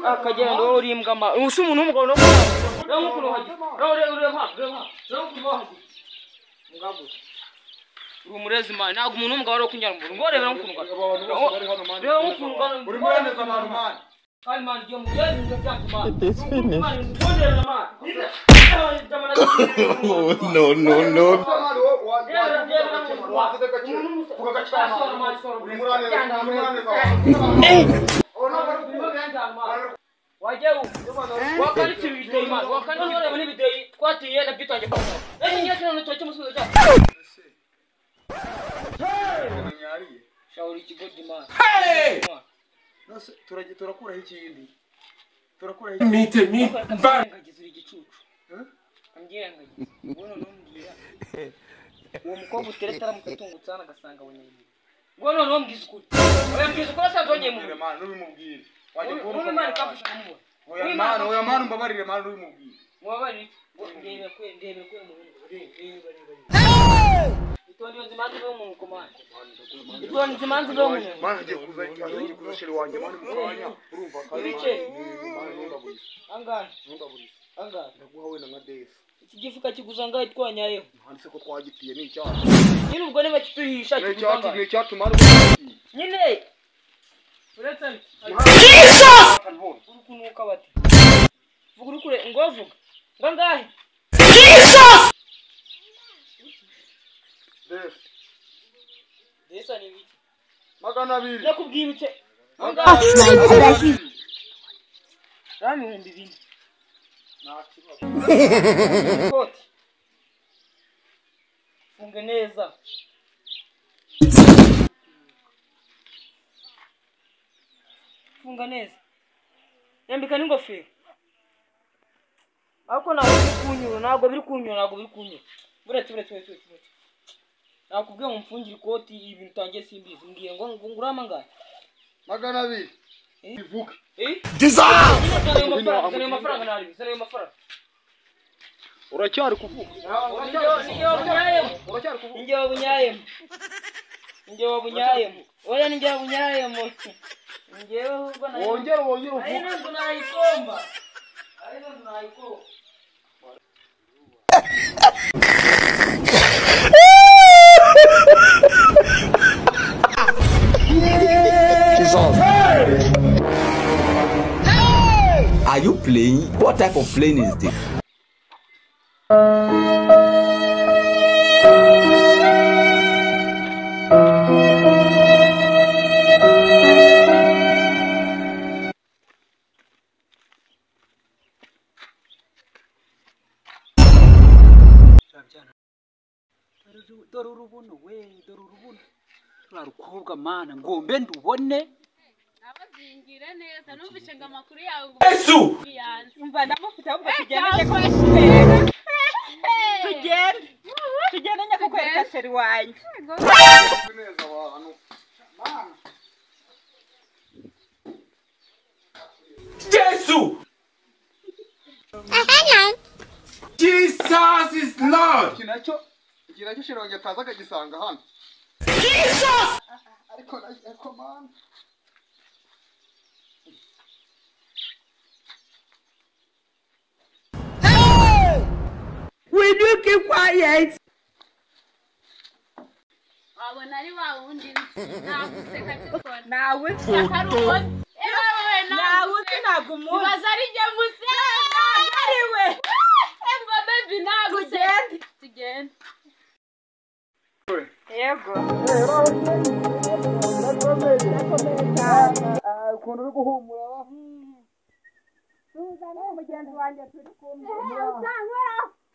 akagenda urimbwa ma usu umuntu umugabo no rero mukuru haje mugabo urumurezi man ntago umuntu umugabo ari kunyara mu ngo rero mukundwa rero mukundwa uri mwaneza abantu man kandi man giye mu yari ngo cyangwa no wajeu wakati bidei man wakati nyore bani bidei twati yenda bitanje kwa nyati no cyo musubiza cyo nyari shauri kigodi man no turakura ikindi turakura mite ngagizira igicucu ambwira ngagize wono nombwira uwo mukobwa uteretara mukatungutsana gasanga wenyine ngono nombwiza ukuri oyambwiza ukuri asazonye mu man n'ubimubwira waje kuruka man kapusha mu oya man mbabarire man n'ubimubwira mubabari ndebe kwe mu itondi nzimanzi zo mu komanda itondi nzimanzi zo mu man agiye kuza Cheri wanjye man mukanya urumva kandi angana ndaguha we na ngadesi iki gifuka kiguza ngaho twanyayeho handitse ko twagitiye ni icyaha nyine ubwo niba kituhisha kiguza ni icyatumara nyine uretse Jesus urukunuka bati vuga urukure ngovuga ngangahe Jesus desa ni biki magana 2 yakubwira uce ngangahe rami humbi bindi koti funge neza funga neza yambika n'ingofero ako nawe bikunyura ntago biri kunyura buretse nakubwiye ngo mfungire ikoti ibintu tangiye simbizi ngiye ngo ngurama ngahe magana 2 bivuga zana amafaranga nari zana amafaranga uracyari kuvuga Ninjye wabunyayemo oya ninjye wabunyayemo njyewe ubwo nayo wongera uvuga ayino nayikomba Are you playing? What type of playing is this? Dorurubuno twarukobwa mana ngombe ndubone abazingire neza numvishe ngo amakuru yawe Yesu umva ndamufite ahubwo tugende nyakukwereka Cheri wanjye Yesu Jesus is Lord kinacyo Cheri wanjye atazaga gisanga hano Jesus ariko man Will you keep quiet? abona ari wa wundi naguseka cyokora Nawe nagumuzi bazari je museka ariwe emba baby naguseka tugende yego ukuntu uri guhumura tuzana umugenzi wanjye turi kumwe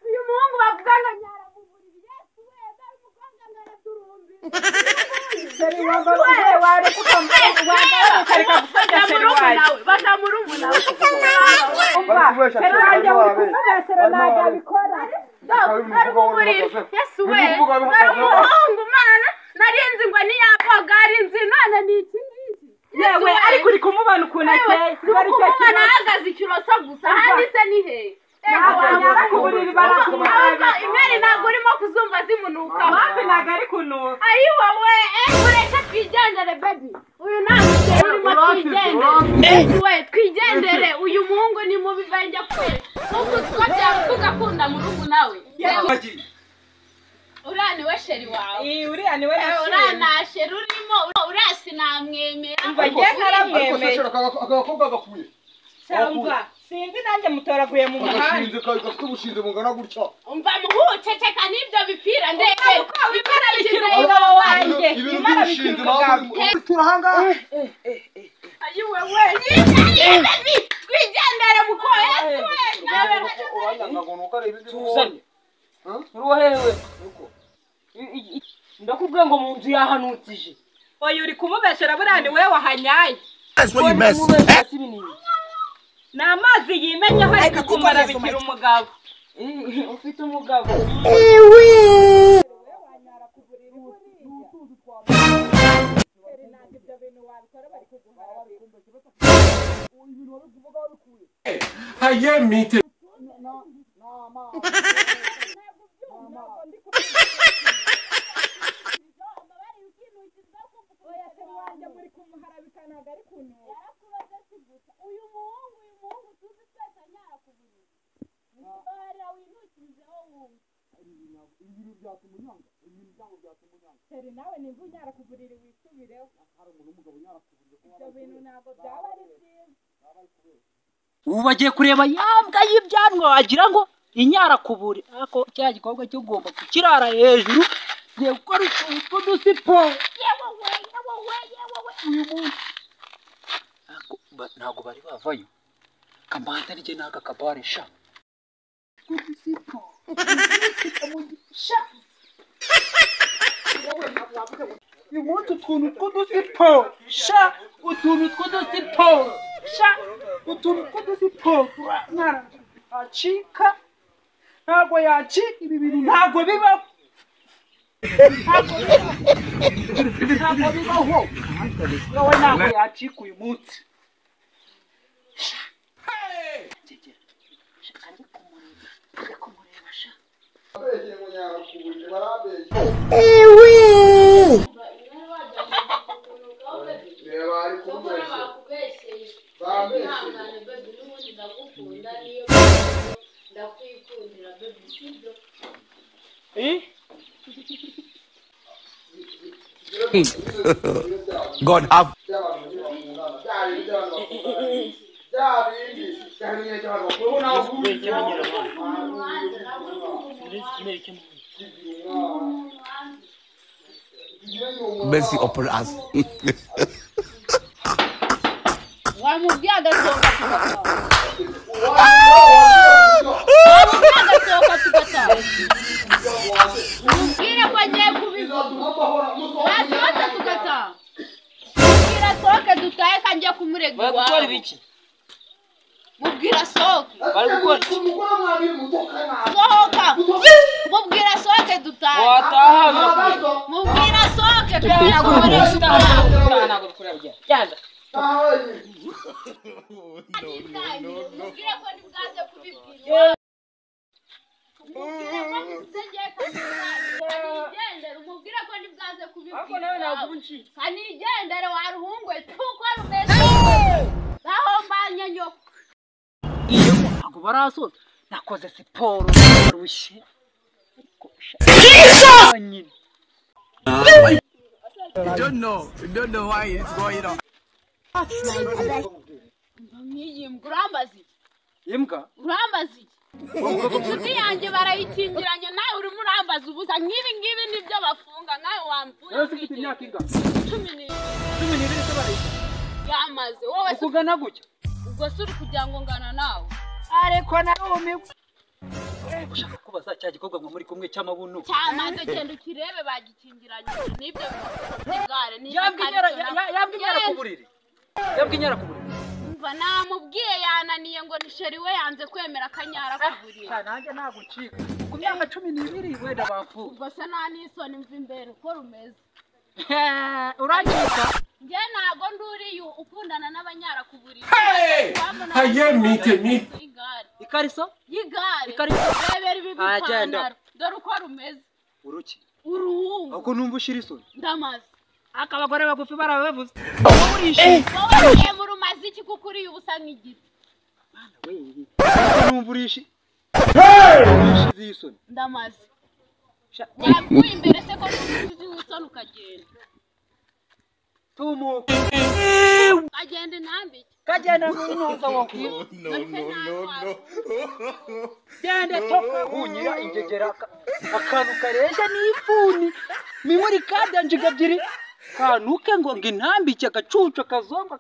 uyu muhungu bavuga ngo nyara mu buriri Yesu we bari mukobwa ngara turumbi Cheri wanjye wari kukambaza ukareka gufata Cheri wanjye basamurumuna we Cheri wanjye uri kumubesera ntabwo abikora. Ari kuburiri. Yesu we. Ari umuhungu mana. Narinzi ngo niyaboga arinzi none ni iki ngiki. Yewe ariko uri kumubana ukuntu ateye. Kumubana ahagaze ikiroso gusa handi se ni he. Unyara kuburiri barakumubana. Imeri ntabwo urimo kuzumva zimunuka. Hafi ntabwo ari kunuka. Ayi wowe ureke twigendere baby. Uyu ntabwo urimo twigendere. We twigendere uyu muhungu ni mubi vanjye kwe. Kuko tugakunda mu rugo nawe. Urani we Cheri wawe. Uriya ni we na Cheri. Urana Cheri urimo urasi namwemera. Umva njye ntaramwemeye. agakobwa gakuye Cyangwa sinzi nanjye mutoraguye mu muhanda. gafite ubushinze bungana gutya Umva muhuceceka n'ibyo bipira ndebe. Bipara bikira umugabo wanjye. Imana bikira umugabo. turahangaha Ayi wewe twigendere mukoye Tuzanye. Uruhewe. Ndakubwiye ngo mu nzu yahanutije. Oya uri kumubeshera buriya ni wewe wahanyaye. That's what you mess. Ni amazi yimenyeho reka kumara bikira umugabo. Ufite umugabo. Haye mite. Cheri nawe nimba unyara kuburiri wisubireho. Hari umuntu umugabo unyara kuburiri. Ibyo bintu ntabwo byaba ari byiza. Ubu bagiye kureba yambwa y'ibyanwa wagira ngo inyara kuburi. Ako cya gikobwa cyo gomba kukirara hejuru. Giye gukora udusiporo. Yewe uyu munsi. Ako ntabwo bari bavayo. Kamanza nije naka kabare sha. Udusiporo. You want utuntu tw'udusiporo. Sha utuntu tw'udusiporo. Sha utuntu tw'udusiporo. Mwana acika. Ntabwo yacika ibi bintu ntabwo bibaho. Ntabwo bibaho. Wowe ntabwo yacika uyu munsi. God have. Mercy upon us. Wamubwiye agasohoka tugataha. Wamubwiye agasohoka tugataha. Mubwire ko agiye kubivuga. Wasohoka tugataha. Mubwire asohoke dutahe ko agiye kumurega iwawe. Gukora ibiki? Mubwire asohoke. Bari gukora iki? Sohoka. Mubwire asohoke dutahe. Wataha Mubwire asohoke tujya kumurega iwawe. ntabwo dukorera bya. Genda. Mubwire ko ntibwaze kubibwira. Umubwire ko ntibwaze Ariko nawe ntabwo kubibwira. ubuncika. Kanigendere waruhungwe tuko rumeze. Aho mbanya nyoko. Iyo ntabwo barasoza. Nakoze siporo rushe. You don't know why it's going on. Mwiyimbwa urambaza iki? Imbwa. Urambaza iki? Inshuti yanjye barayikingiranye nawe urimo urambaza ubusa nk'ibi ngibi nibyo bafunga nkawe wamvuye. Wowe ufite imyaka ingana? 12. 12 se bari. Yamaze wowe Ukugana gutya. ubwo suri kugira ngo ngana nawe. Ariko narumiwe. Ushaka kubaza cya gikobwa ngo muri kumwe cy'amabuno. Cyamaze genda ukirebe bagikingiranye nibyo bigare ni Yambwinyara kuburiri. Yambwinyara kuburiri. umva namubwiye yananiye ngo ni Cheri we yanze kwemera akanyara Kuburiri. Nanjye nagucika ku myaka 12 wenda bafu ubwo se nta n'isoni mva imbere uko rumeze. uranyika Nge ntago nduriye ukundana n'abanyara Kuburiri. Haye mite. ikariso Yigare. Rebera ibi Agenda. dore uko rumeze. uruki Uruhungu. ako numva ushiriso Ndamaze. akabagore bagufi barabavuze Wowe mu rumazi iki kuko uriye ubusa nk'igiti. numva urishi zisoni Ndamaze. Yaguye imbere se ko n'uzi usona ukagenda. tumuka Agenda ntambike. kagenda n'unoza wakwiye No. genda toka unyira ingegera akantu karesha n'ifuni mimuri kada njiga ebyiri kanuke ngo ngintambike agacucu kazonga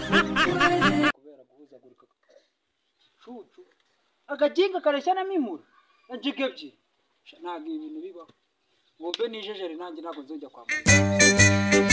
kubera guhuzagurika cucu agaginga karesha na mimuri njiga ebyiri ntabwo ibintu bibaho ngombe nijejere nanjye ntabwo nzojya kwa muganga